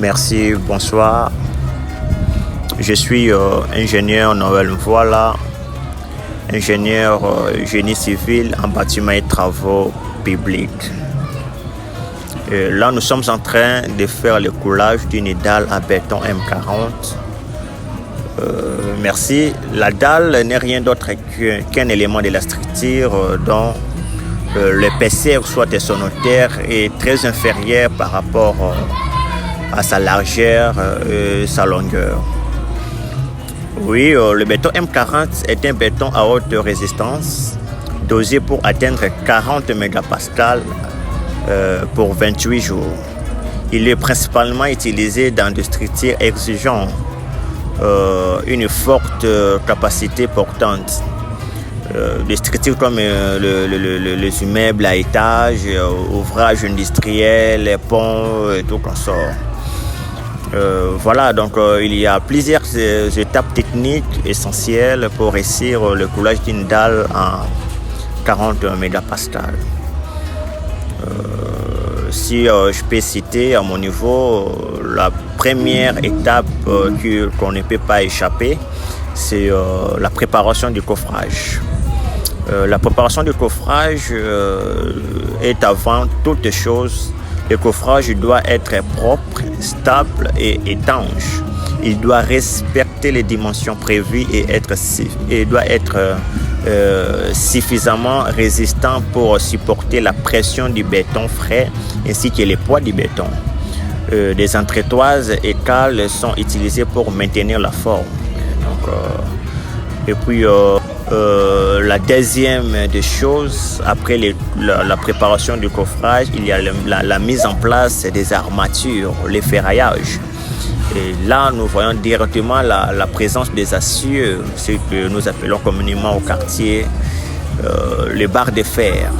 Merci, bonsoir. Je suis ingénieur Noël Voilà, ingénieur génie civil en bâtiment et travaux publics. Là, nous sommes en train de faire le coulage d'une dalle à béton M40. Merci. La dalle n'est rien d'autre qu'un élément de la structure dont l'épaisseur, soit sonotère, est très inférieure par rapport à sa largeur et sa longueur. Oui, le béton M40 est un béton à haute résistance, dosé pour atteindre 40 mégapascales pour 28 jours. Il est principalement utilisé dans des structures exigeant une forte capacité portante. Des structures comme les immeubles à étage, ouvrages industriels, les ponts et tout comme ça. Voilà, donc il y a plusieurs étapes techniques essentielles pour réussir le coulage d'une dalle en 40 mégapascales. Si je peux citer à mon niveau, la première étape qu'on ne peut pas échapper, c'est la préparation du coffrage. La préparation du coffrage est avant toute chose. Le coffrage doit être propre, stable et étanche. Il doit respecter les dimensions prévues et doit être suffisamment résistant pour supporter la pression du béton frais ainsi que le poids du béton. Des entretoises et cales sont utilisées pour maintenir la forme. Donc, et puis la deuxième des choses, après la préparation du coffrage, il y a la mise en place des armatures, les ferraillages. Et là, nous voyons directement la présence des aciers, ce que nous appelons communément au quartier les barres de fer.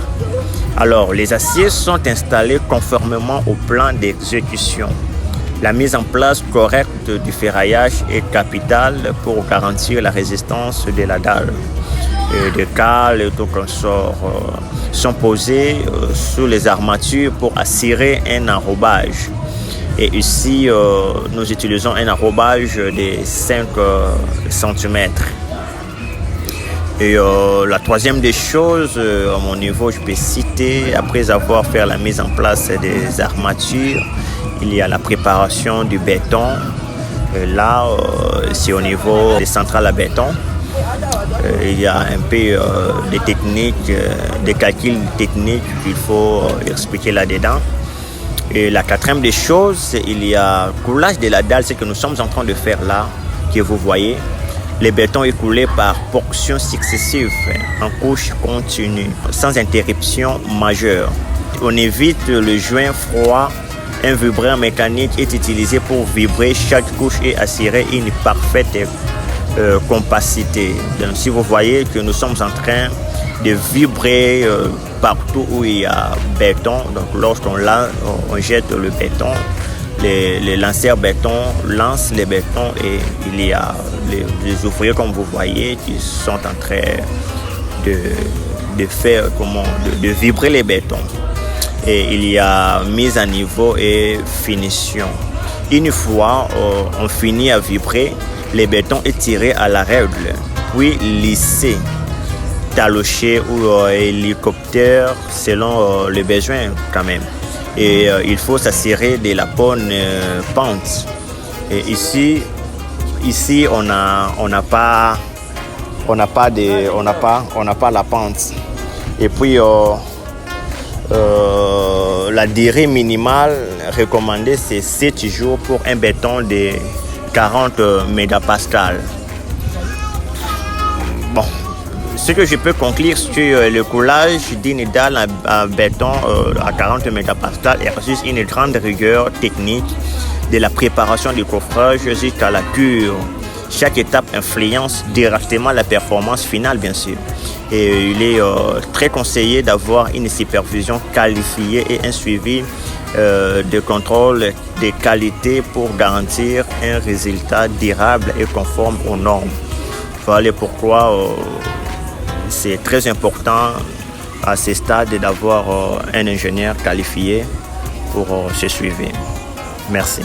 Alors, les aciers sont installés conformément au plan d'exécution. La mise en place correcte du ferraillage est capitale pour garantir la résistance de la dalle. Des cales et tout consort sont posées sous les armatures pour assurer un enrobage. Et ici, nous utilisons un enrobage de 5 cm. Et la troisième des choses, à mon niveau, je peux citer, après avoir fait la mise en place des armatures, il y a la préparation du béton. Et là, c'est au niveau des centrales à béton. Il y a un peu des techniques, des calculs techniques qu'il faut expliquer là-dedans. Et la quatrième des choses, il y a le coulage de la dalle, ce que nous sommes en train de faire là, que vous voyez. Le béton est coulé par portions successives, en couche continue, sans interruption majeure. On évite le joint froid. Un vibreur mécanique est utilisé pour vibrer chaque couche et assurer une parfaite compacité. Donc, si vous voyez que nous sommes en train de vibrer partout où il y a béton, donc lorsqu'on jette le béton, les lanceurs béton lancent les bétons et il y a les ouvriers comme vous voyez qui sont en train de faire de vibrer les bétons. Et il y a mise à niveau et finition. Une fois on finit à vibrer, le béton est tiré à la règle, puis lissé, taloché ou hélicoptère selon les besoins quand même. Et il faut s'assurer de la bonne pente. Et ici on n'a pas la pente. Et puis la durée minimale recommandée, c'est 7 jours pour un béton de 40 mégapascales. Bon, ce que je peux conclure sur le coulage d'une dalle à béton à 40 mégapascales exige une grande rigueur technique de la préparation du coffrage jusqu'à la cure. Chaque étape influence directement la performance finale, bien sûr. Et il est très conseillé d'avoir une supervision qualifiée et un suivi de contrôle de qualité pour garantir un résultat durable et conforme aux normes. Voilà pourquoi c'est très important à ce stade d'avoir un ingénieur qualifié pour ce suivi. Merci.